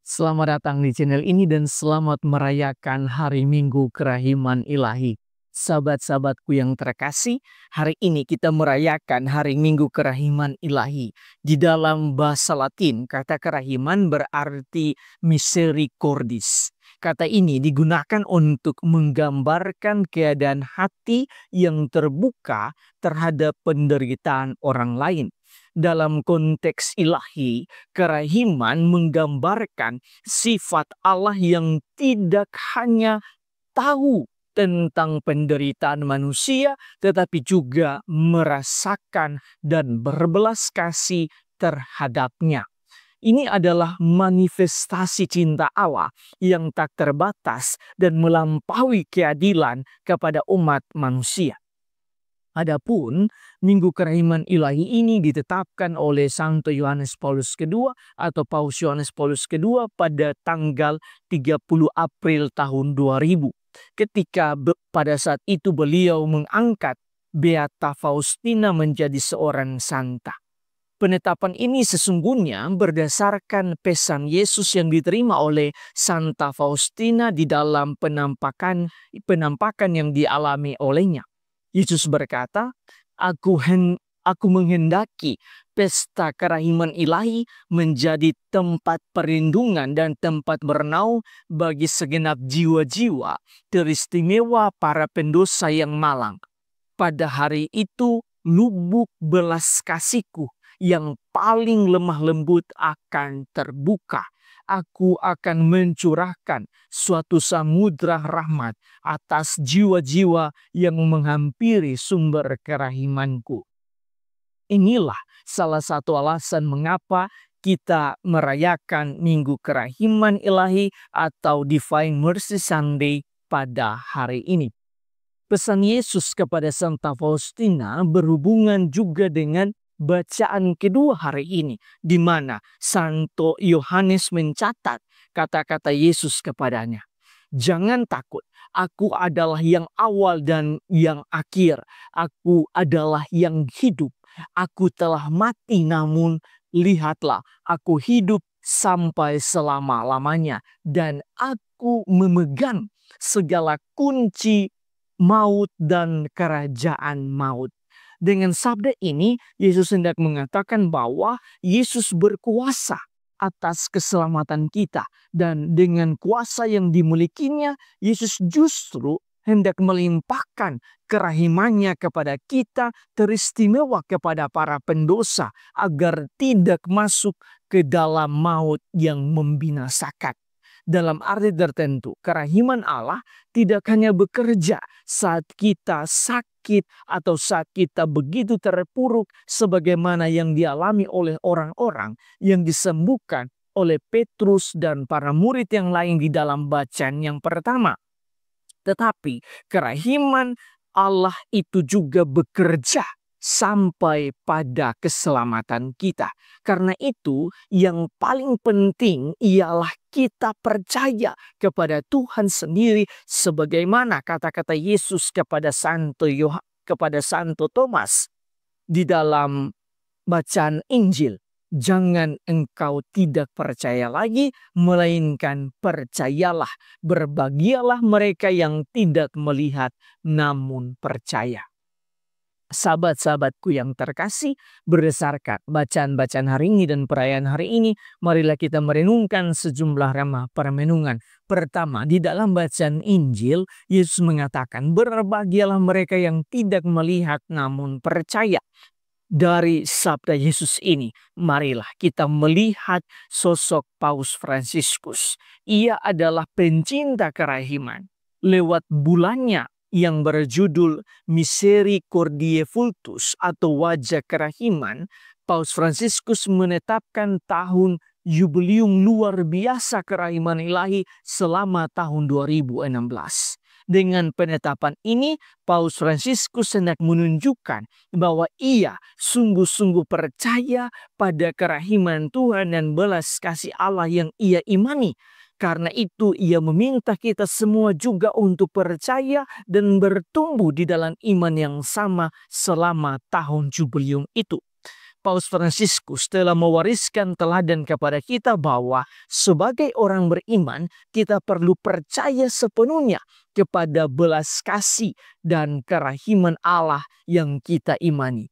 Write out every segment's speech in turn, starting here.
Selamat datang di channel ini dan selamat merayakan Hari Minggu Kerahiman Ilahi. Sahabat-sahabatku yang terkasih, hari ini kita merayakan Hari Minggu Kerahiman Ilahi. Di dalam bahasa Latin, kata kerahiman berarti misericordis. Kata ini digunakan untuk menggambarkan keadaan hati yang terbuka terhadap penderitaan orang lain. Dalam konteks ilahi, kerahiman menggambarkan sifat Allah yang tidak hanya tahu tentang penderitaan manusia, tetapi juga merasakan dan berbelas kasih terhadapnya. Ini adalah manifestasi cinta Allah yang tak terbatas dan melampaui keadilan kepada umat manusia. Adapun Minggu Kerahiman Ilahi ini ditetapkan oleh Santo Yohanes Paulus II atau Paus Yohanes Paulus II pada tanggal 30 April tahun 2000. Ketika pada saat itu beliau mengangkat Beata Faustina menjadi seorang santa. Penetapan ini sesungguhnya berdasarkan pesan Yesus yang diterima oleh Santa Faustina di dalam penampakan yang dialami olehnya. Yesus berkata, Aku menghendaki pesta kerahiman ilahi menjadi tempat perlindungan dan tempat bernaung bagi segenap jiwa-jiwa teristimewa para pendosa yang malang. Pada hari itu lubuk belas kasihku yang paling lemah lembut akan terbuka. Aku akan mencurahkan suatu samudra rahmat atas jiwa-jiwa yang menghampiri sumber kerahimanku. Inilah salah satu alasan mengapa kita merayakan Minggu Kerahiman Ilahi atau Divine Mercy Sunday pada hari ini. Pesan Yesus kepada Santa Faustina berhubungan juga dengan bacaan kedua hari ini, di mana Santo Yohanes mencatat kata-kata Yesus kepadanya. Jangan takut, aku adalah yang awal dan yang akhir. Aku adalah yang hidup. Aku telah mati namun lihatlah, aku hidup sampai selama-lamanya. Dan aku memegang segala kunci maut dan kerajaan maut. Dengan sabda ini, Yesus hendak mengatakan bahwa Yesus berkuasa atas keselamatan kita. Dan dengan kuasa yang dimilikinya, Yesus justru hendak melimpahkan kerahimannya kepada kita, teristimewa kepada para pendosa, agar tidak masuk ke dalam maut yang membinasakan. Dalam arti tertentu, kerahiman Allah tidak hanya bekerja saat kita sakit atau saat kita begitu terpuruk sebagaimana yang dialami oleh orang-orang yang disembuhkan oleh Petrus dan para murid yang lain di dalam bacaan yang pertama. Tetapi kerahiman Allah itu juga bekerja sampai pada keselamatan kita. Karena itu yang paling penting ialah kita percaya kepada Tuhan sendiri, sebagaimana kata-kata Yesus kepada Santo Thomas di dalam bacaan Injil. Jangan engkau tidak percaya lagi, melainkan percayalah. Berbahagialah mereka yang tidak melihat namun percaya. Sahabat-sahabatku yang terkasih, berdasarkan bacaan-bacaan hari ini dan perayaan hari ini, marilah kita merenungkan sejumlah rema permenungan. Pertama, di dalam bacaan Injil, Yesus mengatakan, berbahagialah mereka yang tidak melihat namun percaya. Dari sabda Yesus ini, marilah kita melihat sosok Paus Fransiskus. Ia adalah pencinta kerahiman. Lewat bulannya yang berjudul Misericordiae Vultus atau wajah kerahiman, Paus Fransiskus menetapkan tahun jubileum luar biasa kerahiman ilahi selama tahun 2016. Dengan penetapan ini, Paus Fransiskus hendak menunjukkan bahwa ia sungguh-sungguh percaya pada kerahiman Tuhan dan belas kasih Allah yang ia imani. Karena itu ia meminta kita semua juga untuk percaya dan bertumbuh di dalam iman yang sama selama tahun jubileum itu. Paus Fransiskus telah mewariskan teladan kepada kita bahwa sebagai orang beriman kita perlu percaya sepenuhnya kepada belas kasih dan kerahiman Allah yang kita imani.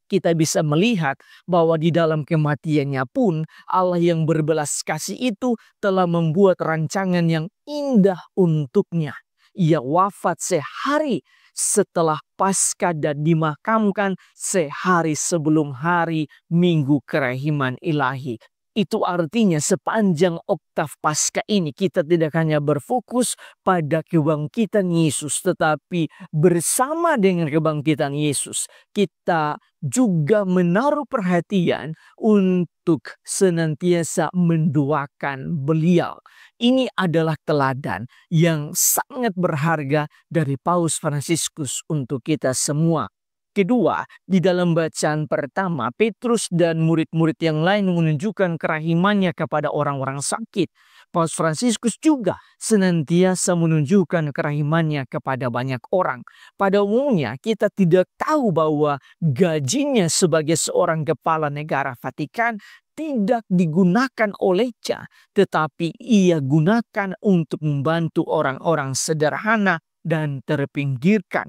Kita bisa melihat bahwa di dalam kematiannya pun Allah yang berbelas kasih itu telah membuat rancangan yang indah untuknya. Ia wafat sehari setelah Paskah dan dimakamkan sehari sebelum hari Minggu Kerahiman Ilahi. Itu artinya sepanjang oktav Paskah ini kita tidak hanya berfokus pada kebangkitan Yesus, tetapi bersama dengan kebangkitan Yesus kita juga menaruh perhatian untuk senantiasa mendoakan beliau. Ini adalah teladan yang sangat berharga dari Paus Fransiskus untuk kita semua. Kedua, di dalam bacaan pertama, Petrus dan murid-murid yang lain menunjukkan kerahimannya kepada orang-orang sakit. Paus Fransiskus juga senantiasa menunjukkan kerahimannya kepada banyak orang. Pada umumnya, kita tidak tahu bahwa gajinya sebagai seorang kepala negara Vatikan tidak digunakan olehnya, tetapi ia gunakan untuk membantu orang-orang sederhana dan terpinggirkan.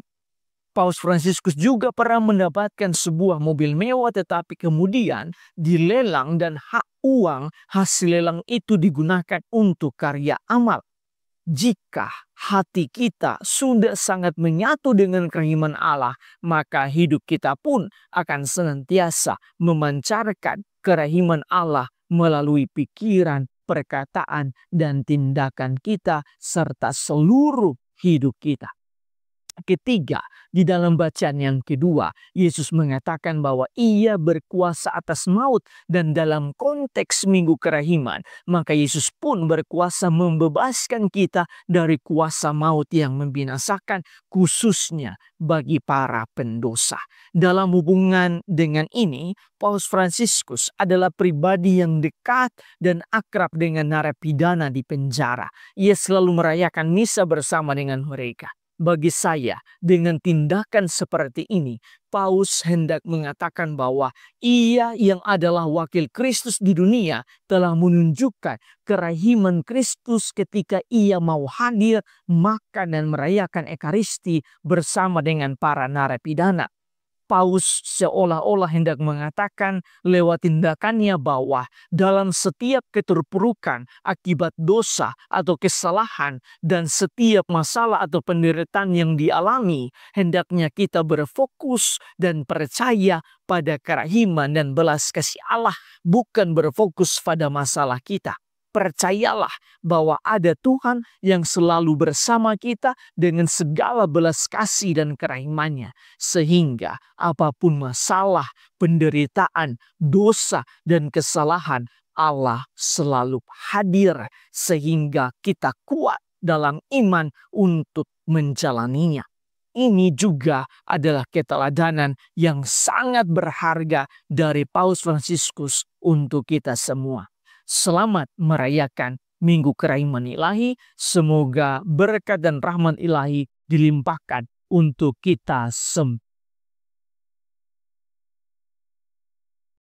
Paus Fransiskus juga pernah mendapatkan sebuah mobil mewah, tetapi kemudian dilelang dan hak uang hasil lelang itu digunakan untuk karya amal. Jika hati kita sudah sangat menyatu dengan kerahiman Allah, maka hidup kita pun akan senantiasa memancarkan kerahiman Allah melalui pikiran, perkataan, dan tindakan kita serta seluruh hidup kita. Ketiga, di dalam bacaan yang kedua, Yesus mengatakan bahwa ia berkuasa atas maut, dan dalam konteks Minggu Kerahiman, maka Yesus pun berkuasa membebaskan kita dari kuasa maut yang membinasakan, khususnya bagi para pendosa. Dalam hubungan dengan ini, Paus Fransiskus adalah pribadi yang dekat dan akrab dengan narapidana di penjara. Ia selalu merayakan misa bersama dengan mereka. Bagi saya, dengan tindakan seperti ini, Paus hendak mengatakan bahwa ia yang adalah wakil Kristus di dunia telah menunjukkan kerahiman Kristus ketika ia mau hadir, makan dan merayakan Ekaristi bersama dengan para narapidana. Paus seolah-olah hendak mengatakan lewat tindakannya bahwa dalam setiap keterpurukan akibat dosa atau kesalahan dan setiap masalah atau penderitaan yang dialami, hendaknya kita berfokus dan percaya pada kerahiman dan belas kasih Allah, bukan berfokus pada masalah kita. Percayalah bahwa ada Tuhan yang selalu bersama kita dengan segala belas kasih dan kerahimannya. Sehingga apapun masalah, penderitaan, dosa, dan kesalahan, Allah selalu hadir sehingga kita kuat dalam iman untuk menjalaninya. Ini juga adalah keteladanan yang sangat berharga dari Paus Fransiskus untuk kita semua. Selamat merayakan Minggu Kerahiman Ilahi. Semoga berkat dan rahmat ilahi dilimpahkan untuk kita semua.